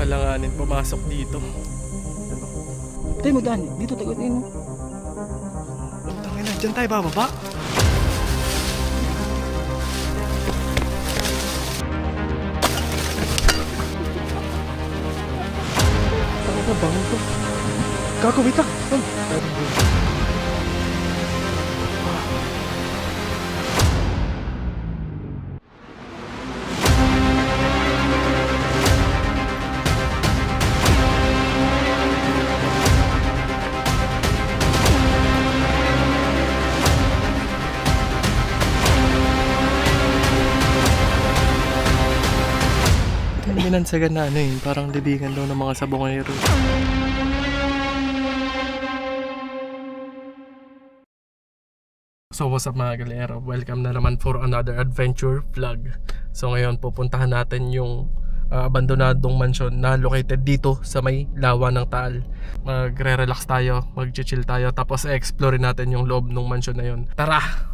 Alanganin pumasok dito. Tayo mo daan. Dito tayo din. Tangin na, dyan tayo bababa. Tangin na, bangon to. Gago, wait lang. Binansagan na ano yun, parang libingan daw ng mga sabongero. So what's up mga galero, welcome na naman for another adventure vlog. So ngayon pupuntahan natin yung abandonadong mansion na located dito sa may lawa ng Taal. Magre-relax tayo, mag-chill tayo, tapos i-explore natin yung loob ng mansion na yun. Tara!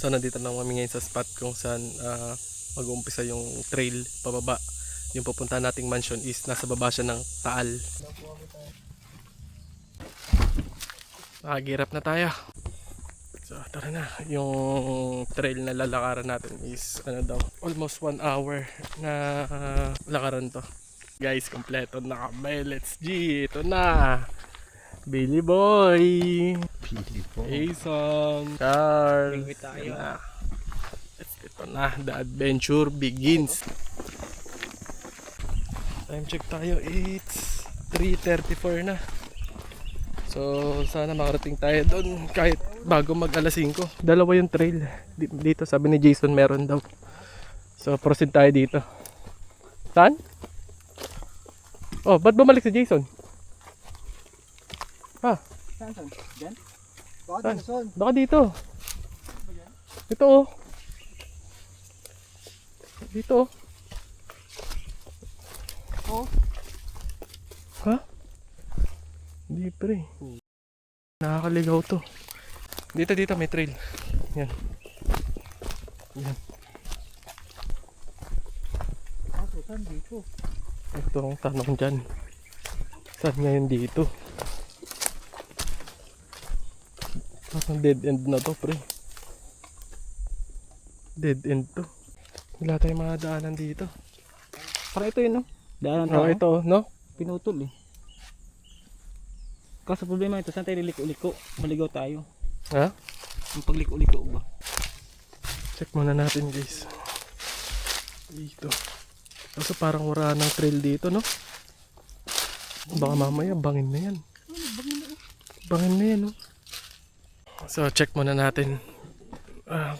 So nandito na kami ngayon sa spot kung saan mag-uumpisa yung trail pababa. Yung pupuntahan nating mansion is nasa baba siya ng Taal. Girap na tayo. So tara na. Yung trail na lalakaran natin is ano daw, almost 1 hour na lakaran to. Guys, kompleto na kami. Let's G! Ito na! Billy Boy! Jason! Carl! Ito na, the adventure begins. Time check tayo, it's 3:34 na. So sana makarating tayo doon kahit bago mag alas 5. Dalawa yung trail dito, sabi ni Jason meron daw. So proceed tayo dito. Saan? Oh, ba't bumalik si Jason? Ha? Saan? Diyan? Baka dito, Son. Baka dito. Ito oh. Dito oh. Oh. Ha? Hindi pre. Nakakaligaw to. Dito may trail. Yan. Yan. Saan dito? Ito ang tanong dyan. Saan ngayon dito? Parang dead end na to pre. Dead end to. Wala tayong mga daanan dito. Para ito yun, no? Daanan Oh, tayo. ito no? Pinutol eh. Kaso problema ito, saan tayo liliko-liko? Maligaw tayo. Ha? Yung pagliko-liko ba? Check muna natin guys. Dito. Kaso parang wala ng trail dito no? Baka mamaya bangin na yan. Bangin na yan no? So check muna natin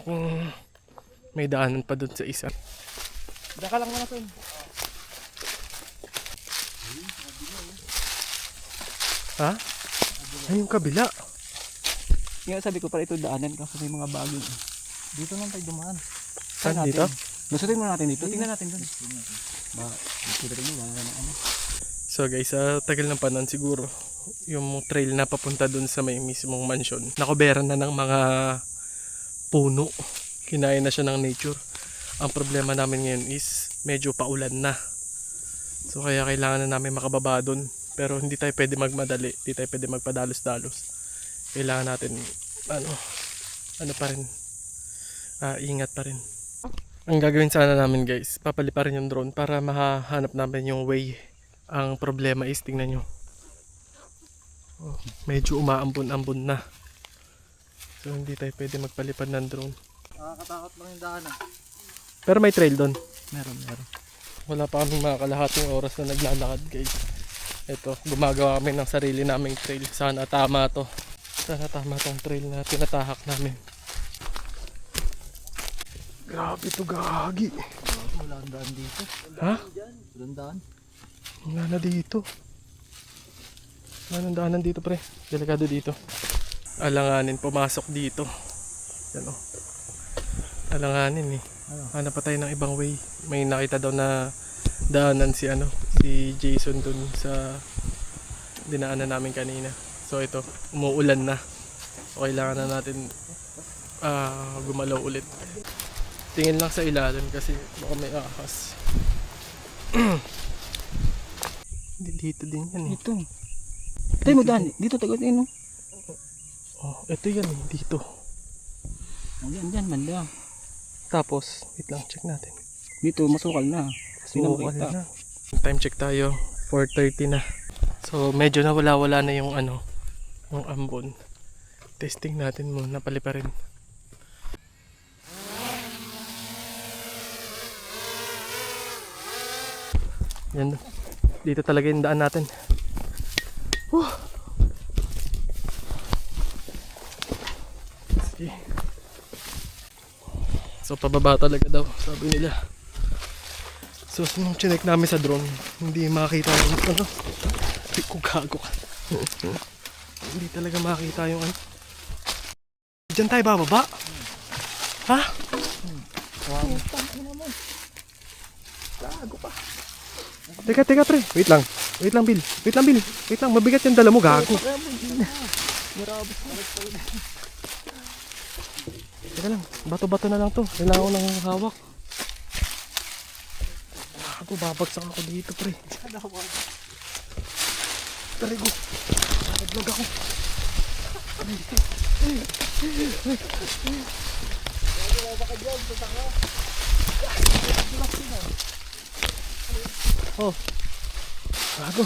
kung may daanan pa dun sa isa. Daka lang muna, Son. Ha? Ay yung kabila. Yung sabi ko para ito daanan kasi may mga bago. Dito lang tayo dumaan. Saan dito? Lusutin muna natin dito. Tingnan natin dun. Ba, dito rin mo, wala na ano. So guys, tagal ng panahon siguro yung trail na papunta dun sa may mismong mansion. Nakoberan na ng mga puno. Kinaya na siya ng nature. Ang problema namin ngayon is medyo paulan na. So kaya kailangan na namin makababa dun. Pero hindi tayo pwede magmadali. Hindi tayo pwede magpadalos-dalos. Kailangan natin ano pa rin. Ingat pa rin. Ang gagawin sana namin guys, papaliparin yung drone para mahanap namin yung way. Ang problema is, tingnan nyo. Oh, medyo umaambon-ambon na. So hindi tayo pwede magpalipad ng drone. Nakakatakot lang yung daanan. Pero may trail doon. Meron. Wala pa kaming mga kalahating oras na naglalakad guys. Ito, gumagawa kami ng sarili naming trail. Sana tama to. Sana tama tong trail na tinatahak namin. Grabe to gagi. Wala ang daan dito. Ha? Wala ang daan. Wala na dito. Wala nang daanan dito pre. Delikado dito. Alanganin pumasok dito. Yan o. Alanganin eh. Hanap pa tayo ng ibang way. May nakita daw na daanan si Jason dun sa dinaanan namin kanina. So ito, umuulan na. So kailangan na natin gumalaw ulit. Tingin lang sa ilalim kasi baka may ahas. Dito din yan eh. Dito. Tayo mo daan. Dito tayo no. Oh, ito yan eh, dito. Oh, yan, banda. Tapos, wait lang, check natin. Dito, masukal na. So, Pinapakita. na. Time check tayo, 4:30 na. So, medyo nawala-wala na yung ano, yung ambon. Testing natin muna, pali pa rin. Yan, dito talaga yung daan natin. Sige. So pababa talaga daw, sabi nila. So nung chinek namin sa drone, hindi makita yung ano. Hindi ko gago ka. Hindi talaga makita yung ano. Diyan tayo bababa? Ha? Gago ka. Teka pre, wait lang. Wait lang Bill. Wait lang, mabigat yung dala mo, gago. Teka lang, bato-bato na lang to. Kailangan ko ng hawak. Gago, babagsak ako dito pre. Tarigo. Naglag ako. Oh. Gago.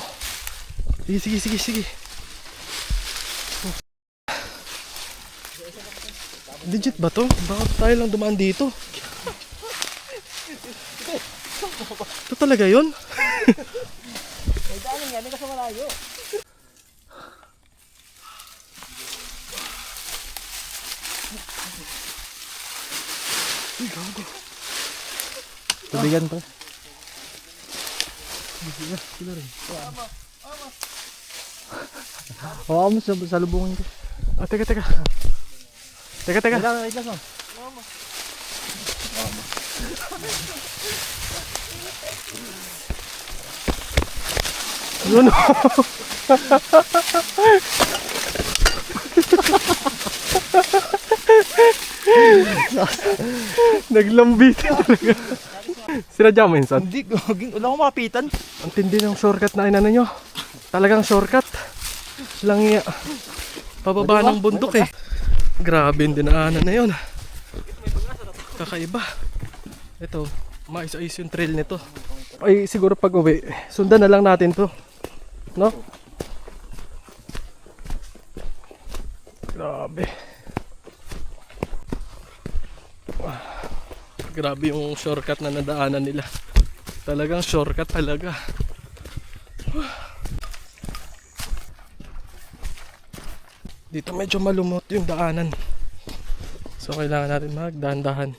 Sige. Oh. Legit ba to? Bakit tayo lang dumaan dito? Ito talaga yun? May daanan yan, kasi malayo. Uy, gago. Tubigan pa. Sila rin. Oo, mo sa lubungan ko. Ah, teka. Teka. Wait lang. Yun. Naglambitin talaga. Sinadya mo yun, son? Hindi, wala akong mapitan. Ang tindi ng shortcut na inano nyo. Talagang shortcut. Lang iya. Pababa ng bundok eh. Grabe yung dinaanan na yun. Kakaiba. Ito, mais-ayos yung trail nito. Ay, siguro pag uwi, sundan na lang natin to. No? Grabe. Grabe yung shortcut na nadaanan nila. Talagang shortcut talaga. Dito medyo malumot yung daanan. So kailangan natin magdahan-dahan.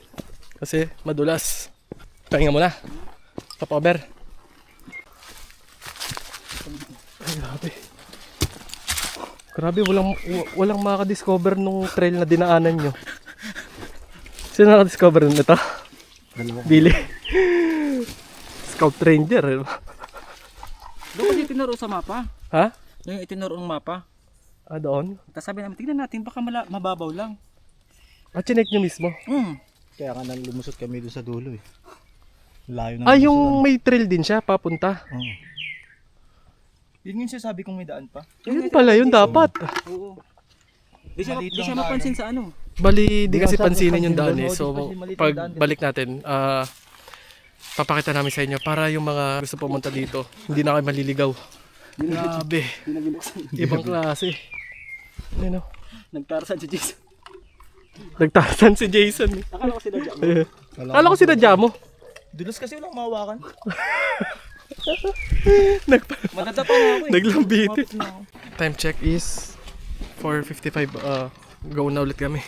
Kasi madulas. Pahinga muna. Stop over. Ay, grabe. Grabe, walang makaka-discover nung trail na dinaanan nyo. Sino nakaka-discover nito? Billy. Scout Ranger. Doon kasi itinuro sa mapa. Ha? Doon yung itinuro ng mapa. Ah, doon? Tapos sabi namin, tignan natin, baka mababaw lang. Ah, chinek nyo mismo? Kaya nga nang lumusot kami doon sa dulo eh. Layo na. Ah, yung may trail din siya, papunta. Yun yung sabi kong may daan pa. Yun pala, yun dapat. Oo. Di siya mapansin sa ano. Bali, di kasi pansinin yung daan eh. Di So, kasi maliit yung pag daan, di ba? balik natin, papakita namin sa inyo para yung mga gusto pumunta dito, hindi na kayo maliligaw. Grabe. Ibang klase. Ano? Nagtarsan si Jason. Nagtasan si Jason. Eh. Akala ko sinadya mo. Kala ko sinadya mo. Dulas kasi walang mawakan. Nagpa- Madadapa nga ako eh. Naglambitin. Mapit na ako. Time check is 4:55. Go na ulit kami.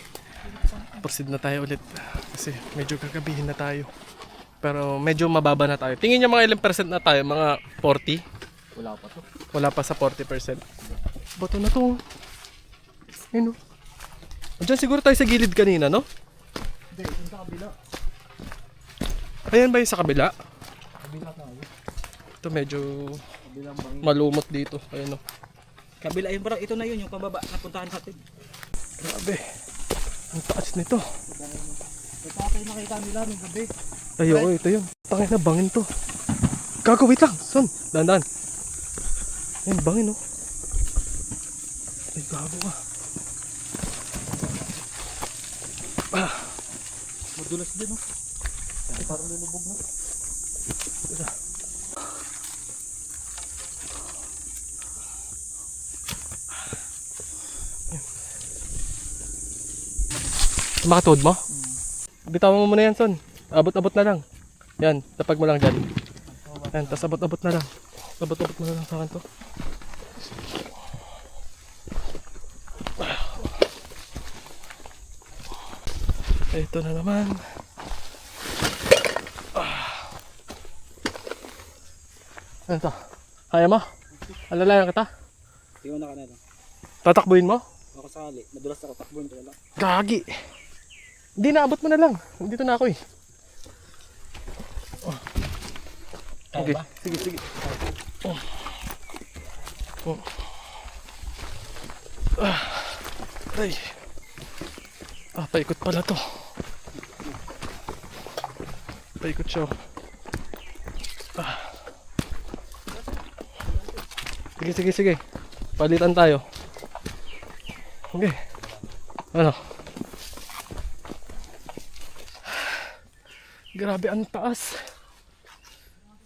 Proceed na tayo ulit. Kasi medyo kagabihin na tayo. Pero medyo mababa na tayo. Tingin niyo mga ilang percent na tayo? Mga 40? Wala pa to. Wala pa sa 40%. Bato na to. Ayun o. Diyan siguro tayo sa gilid kanina, no? Hindi, yung sa kabila. Ayan ba yung sa kabila? Kabila tayo. Ito medyo Kabilang bangin. malumot dito. Ayun o. Kabila yun, parang ito na yun, yung pababa, napuntahan sa atin. Grabe. Ang taas nito. Ito ata yung nakita nila nung gabi. Ay, oo, ito yun. Tangin na, bangin to. Gago, wait lang. Son, dahan-dahan. Ayun, bangin, oh. Ay, gago ka. Madulas din, oh. Ay, parang lulubog na. Makatuod mo? Bitawan mo muna yan, son. Abot-abot na lang. Yan, tapag mo lang dyan. Yan, tas abot-abot na lang. Abot-abot mo na lang sa akin to. Ito na naman. Ano to? Kaya mo? Alalayan kita? Tingnan na ka na lang. Tatakbuhin mo? Ako sakali. Madulas ako. Takbuhin ko lang. Gagi! Hindi, naabot mo na lang. Dito na ako eh. Kaya Okay. ba? Sige, sige. Ay. Paikot pala to. Paikot siya. Sige, sige, sige. Palitan tayo. Okay. Ano? Grabe, ang taas.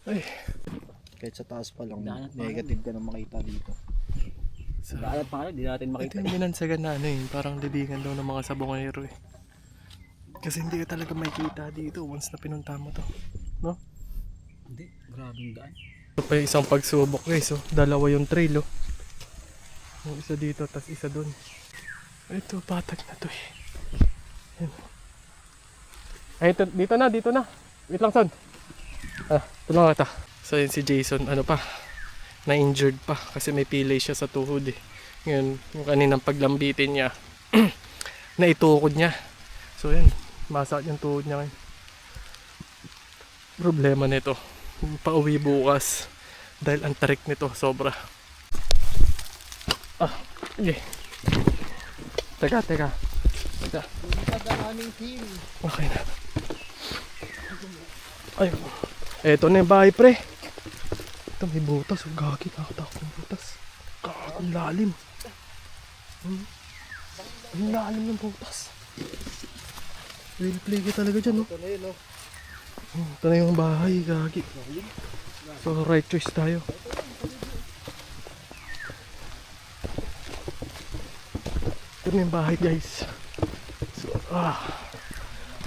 Ay. Kahit sa taas pa lang, Dahan pa negative ka na makita dito. Sa, Daalat pa nga, di natin ito makita. yung binansagan na ano eh. Parang libingan daw ng mga sabongero eh. Kasi hindi ka talaga makikita dito once na pinunta mo to. No? Hindi, grabing daan. Ito pa yung isang pagsubok guys. Oh. Dalawa yung trail oh. Yung isa dito, tas isa dun. Ito, patag na to eh. Yan. Ay, dito na. Wait lang, son. Tulungan kita. So yun si Jason, ano pa, na-injured pa kasi may pilay siya sa tuhod eh. Ngayon, yung kaninang paglambitin niya, naitukod niya. So yun, masakit yung tuhod niya ngayon. Problema nito, pauwi bukas dahil ang tarik nito, sobra. Okay. Teka. Okay na. Ay, eto na yung bahay pre. Ito may butas, ang gagi, nakatakot ng butas. Ang lalim. Ang lalim ng butas. Real play ka talaga dyan, no? Ito na yun, oh. Ito na yung bahay, gagi. So right choice tayo. Ito na yung bahay guys.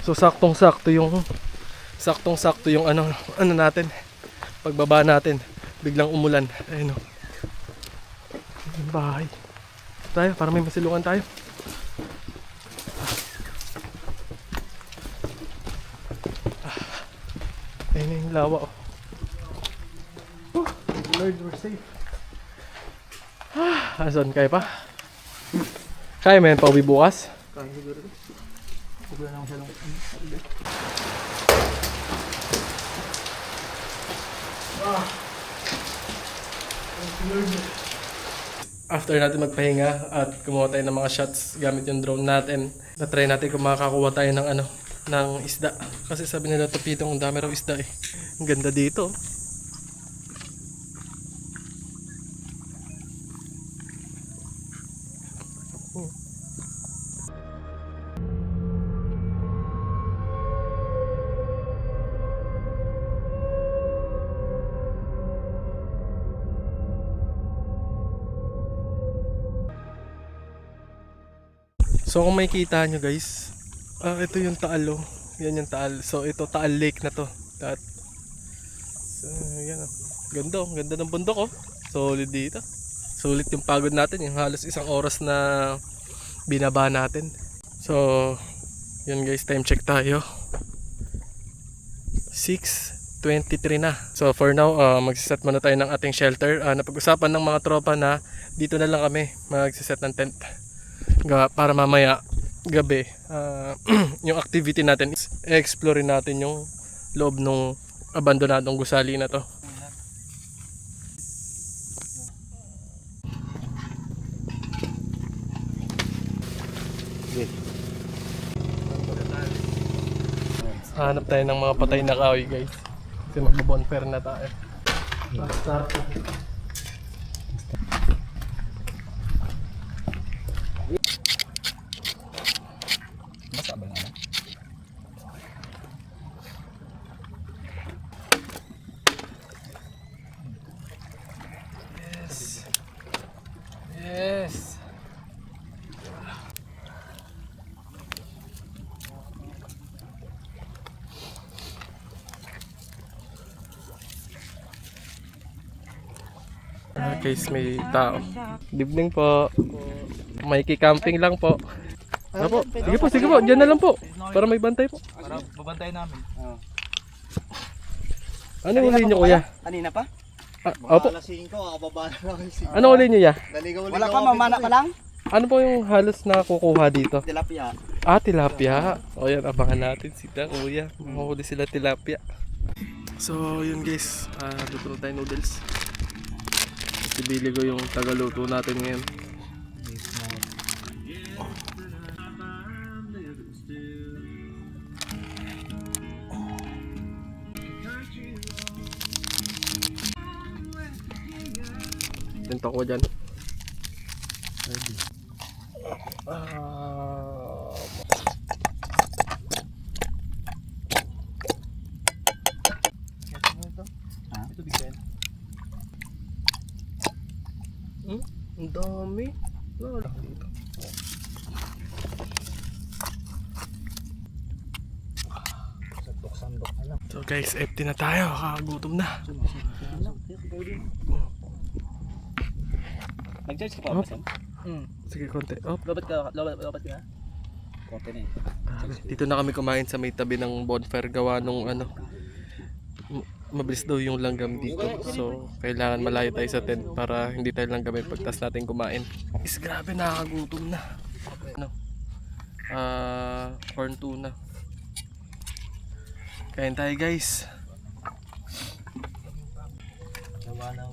So saktong-sakto yung ano natin. Pagbaba natin, biglang umulan. Ayun oh. Yung bahay. Tayo, para may masilungan tayo. Ayun na yung lawa oh. Lord, we're safe. Asan, kaya pa? Kaya mo yan pa uwi bukas? Kaya siguro. Siguro na masyadong. After natin magpahinga at kumuha tayo ng mga shots gamit yung drone natin, na-try natin kung makakakuha tayo ng ano, ng isda. Kasi sabi nila Tupitong ang dami raw isda eh. Ang ganda dito. So kung makikita nyo guys, ito yung Taal oh. Yan yung Taal. So ito Taal Lake na to. So yan oh. Ganda oh. Ganda ng bundok oh. Solid dito. Sulit yung pagod natin. Yung halos isang oras na binaba natin. So yun guys, time check tayo. 6:23 na. So for now, magsiset muna tayo ng ating shelter. Napag-usapan ng mga tropa na dito na lang kami magsiset ng tent. Para mamaya gabi yung activity natin is explore natin yung loob ng abandonadong gusali na to. Okay. Hanap tayo ng mga patay na kahoy guys. Kasi magbo-bonfire na tayo. Start. Basta ba nga? Yes. Guys, may tao. Good evening po. May camping lang po. Ano po? Sige po, diyan na lang po. Para may bantay po. Para babantay namin. Ano uli niyo kuya? Kanina pa? Opo. Alas 5, kakababa na lang kasi. Ano uli niyo ya? Wala pa, mamana pa lang? Ano po yung halos na kukuha dito? Tilapia. Tilapia. O yan, abangan natin sila kuya. Mahuli sila tilapia. So, yun guys. Luto na tayo noodles. Ibili ko yung tagaluto natin ngayon. Tinto ko dyan. Ito bigyan. Ang dami. Wala dito. Sandok na lang. So guys, empty na tayo. Kakagutom na. Nag-charge ka pa Oh. ba, Sam? Sige, konti. Oh, Lobat ka na? Konti na eh. dito na kami kumain sa may tabi ng bonfire gawa nung ano. Mabilis daw yung langgam dito. So, kailangan malayo tayo sa tent para hindi tayo langgamin pagtas natin kumain. Is grabe, nakakagutom na. Ano? Corn tuna. Kain tayo guys. Gawa na.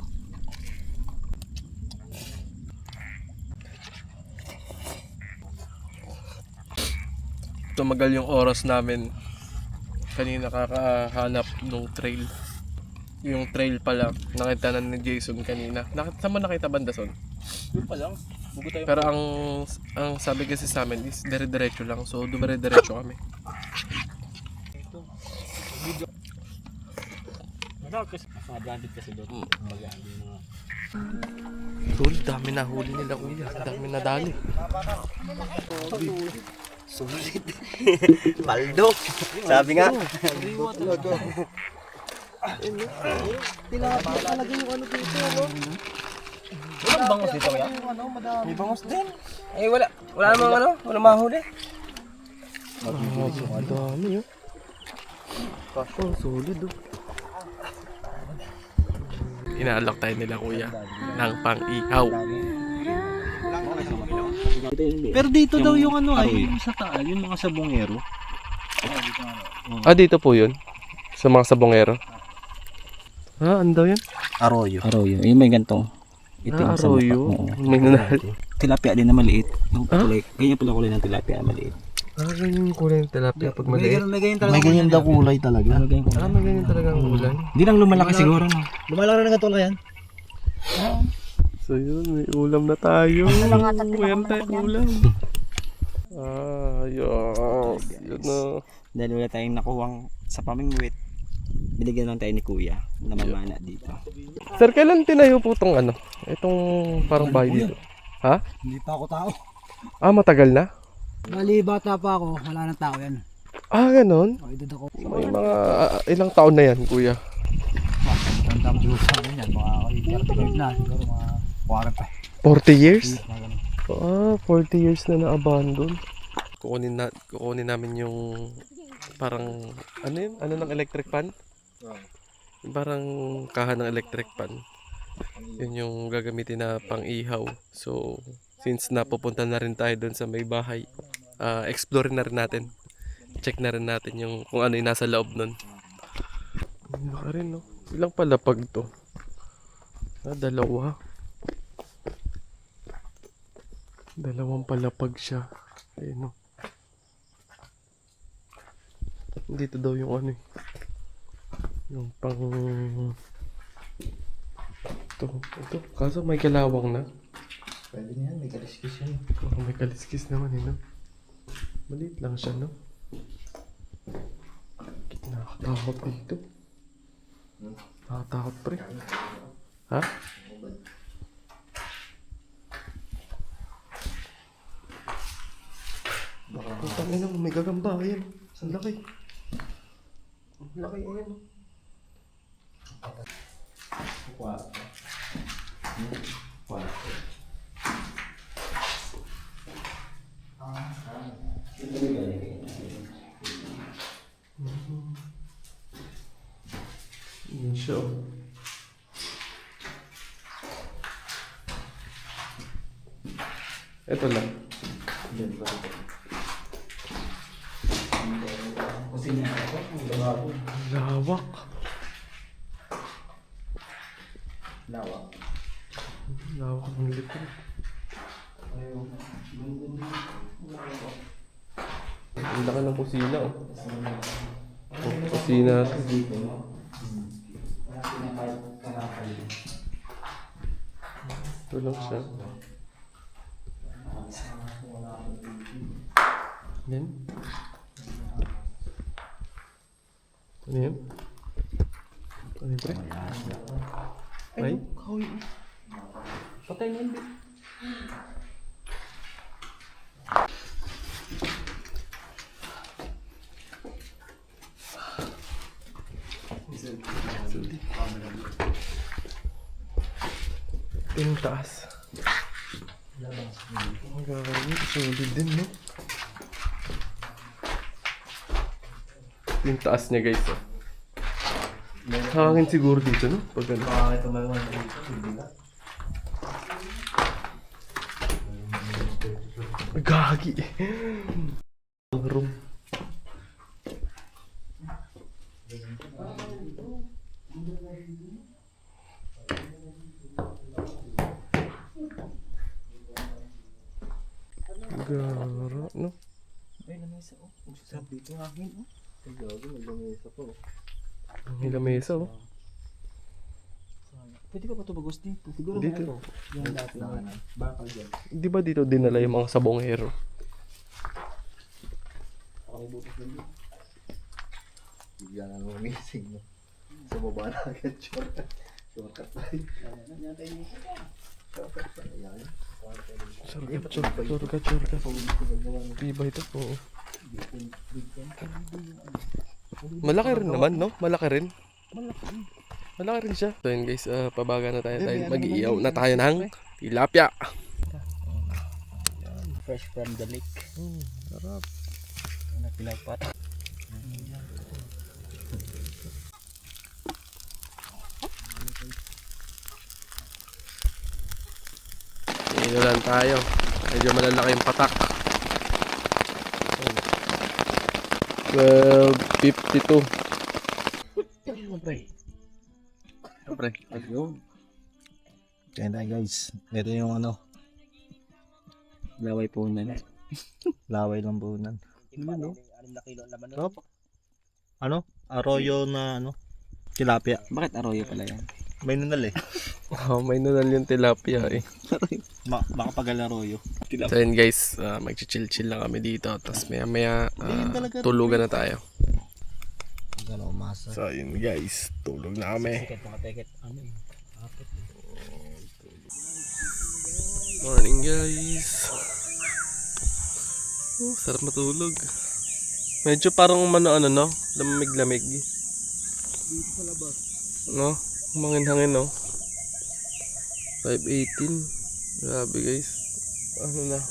Tumagal yung oras namin. Kanina kakahanap ng trail. Yung trail pala, nakita na ni Jason kanina. Saan mo nakita banda son? Yun pa lang. Bugo tayo. Pero ang sabi kasi sa amin is dire-diretso lang. So, dumire-diretso kami. Naka-branded kasi doon. Kumbaga, yung mga... Tol, dami na huli nila kuya. Dami na dali. Sulit. Paldo. Sabi nga. Tilapia talaga yung ano dito. Walang bangos dito kaya? May bangos din. Eh wala. Wala namang ano. Wala mahuli. Ang dami yun. Oh, solid oh. Inaalok tayo nila kuya ng pang-ihaw. Pero dito daw yung ano ay, yung sa yung mga sabongero. Dito po yun. Sa mga sabongero. Ano daw yan? Arroyo. Arroyo. Yung may gantong. Arroyo. May nanal. Tilapia din na maliit. Yung kulay. Ganyan pala kulay ng tilapia na maliit. Ganyan yung kulay ng tilapia pag maliit. May ganyan daw kulay talaga. May ganyan talagang kulay. Hindi lang lumalaki siguro. No? Lumalaki na katulad yan. So yun, may ulam na tayo. Meron tayong ulam. Yes. Yun na. Dahil wala tayong nakuwang sa pamingwit. Binigyan lang tayo ni kuya na mamana dito. Sir, kailan tinayo po itong ano? Itong parang bahay dito? Ha? Hindi pa ako tao. Matagal na? Bali, bata pa ako. Wala nang tao yan. Ganon? O, edad ako. May mga ilang taon na yan, kuya? Tandang siguro sa akin yan. Mga 35 na. Siguro mga 40. 40 years? Mga ganun. 40 years na na-abandon. Kukunin namin yung parang, ano yun? Ano ng electric pan? Parang kaha ng electric pan. Yun yung gagamitin na pang-ihaw. So, since napupunta na rin tayo doon sa may bahay, explore na rin natin. Check na rin natin yung kung ano yung nasa loob nun. Ano ka rin, no? Ilang palapag to? Dalawa. Dalawang palapag siya. Ayun, no? Dito daw yung ano eh. Yung pang... Ito. Kaso may kalawang na. Pwede na yan, may kaliskis yan. Oh, may kaliskis naman eh, no? Maliit lang siya, no? Nakakatakot dito. Nakakatakot, pre. Ha? Putang ina mo, may gagamba. Ayan. Ang laki. Ang laki, ayan. Kwarto. Ayan siya, oh. Ito lang. Kusina ako, ang lawak. Lawak. Lawak. Lawak ng likod. Ang laki ng kusina, oh. Kusina. Dito, no? Wala pinakal. Ito lang siya. Yan. Ano yan? Ano yan, pre? Ay? Patay na yun. Yung taas. Ang gagawin. Solid din, no? Yung taas niya, guys, oh. Hangin siguro dito, no? Pag ano. Ito ba naman dito? Hindi na. Gagi. Ang room. Gara, no? Ay, lamesa oh. Sarap dito ng hangin oh. Ay, gago, may lamesa po. Ang lamesa, oh. Pwede ka pa ito bagos dito. Siguro Dito. na ito. Yung dati na bakal dyan. Di ba dito dinala yung mga sabongero? Ako may butas na dito. Bigla na nung amazing, no? Sa baba na agad, shortcut. Shortcut pa rin. Shortcut pa rin. Ayan. Surga. Diba ito? Oo. Malaki rin naman, no? Malaki rin. Malaki rin siya. So yun guys, pabaga na tayo. Mag-iiyaw na tayo ng tilapia. Fresh from the lake. Sarap. Ano pinapat? Ito lang tayo. Medyo malalaki yung patak. 12.52. Pre. Ayun. Kaya tayo guys. Ito yung ano. Laway po na. Laway ng bunan. Ano? 6 na kilo laman nun. Ano? Arroyo na ano? Tilapia. Bakit arroyo pala yan? May nunal eh. Oh, may nunal yung tilapia eh. Baka pagal arroyo. So yun guys, mag-chill-chill lang kami dito. Tapos maya tulugan na tayo. Gano'n umasa. So yun guys, tulog na kami. Tiket mga tiket. Ano eh? Apat eh. Morning guys. Sarap matulog. Medyo parang ano no? Lamig-lamig. Dito sa labas. No? Mangin-hangin no? 5:18. Grabe guys. Ano na?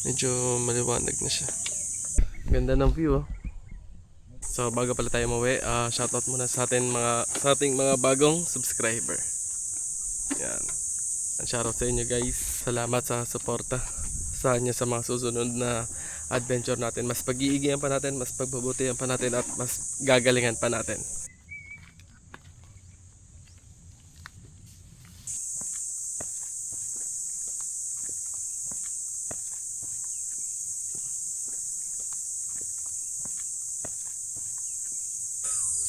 Medyo maliwanag na siya. Ganda ng view oh. So bago pala tayo umuwi, shoutout muna sa ating mga bagong subscriber. Yan. Shoutout sa inyo guys. Salamat sa suporta sa inyo sa mga susunod na adventure natin. Mas pag-iigihan pa natin, mas pagbubutihan pa natin at mas gagalingan pa natin.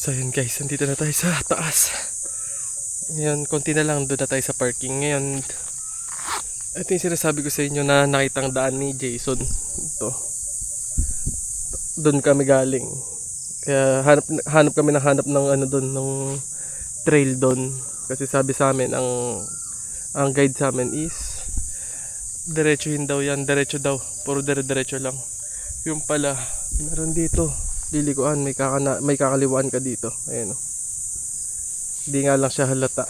So yun guys, nandito na tayo sa taas. Ngayon, konti na lang doon na tayo sa parking. Ngayon, ito yung sinasabi ko sa inyo na nakitang daan ni Jason. Ito. Doon kami galing. Kaya hanap kami ng ano doon, ng trail doon. Kasi sabi sa amin, ang guide sa amin is diretsuhin daw yan, diretso daw. Puro diretso lang. Yung pala, meron dito. Lilikuan, may kakaliwaan ka dito. Ayan o. Hindi nga lang siya halata.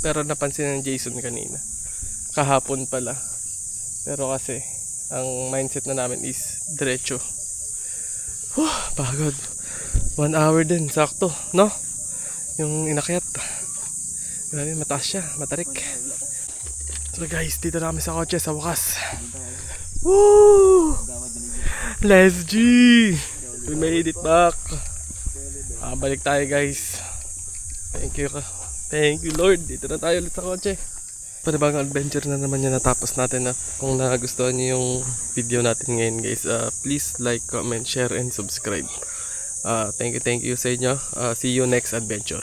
Pero napansin ng Jason kanina. Kahapon pala. Pero kasi, ang mindset na namin is diretso. Pagod. 1 hour din, sakto, no? Yung inakyat. Grabe, mataas siya, matarik. So guys, dito na kami sa kotse, sa wakas. Woo! Let's G! We made it back. Balik tayo guys. Thank you Lord. Dito na tayo ulit sa kotse. Panibagong adventure na naman yung natapos natin. Kung nagustuhan niyo yung video natin ngayon guys, please like, comment, share, and subscribe. Thank you sa inyo. See you next adventure.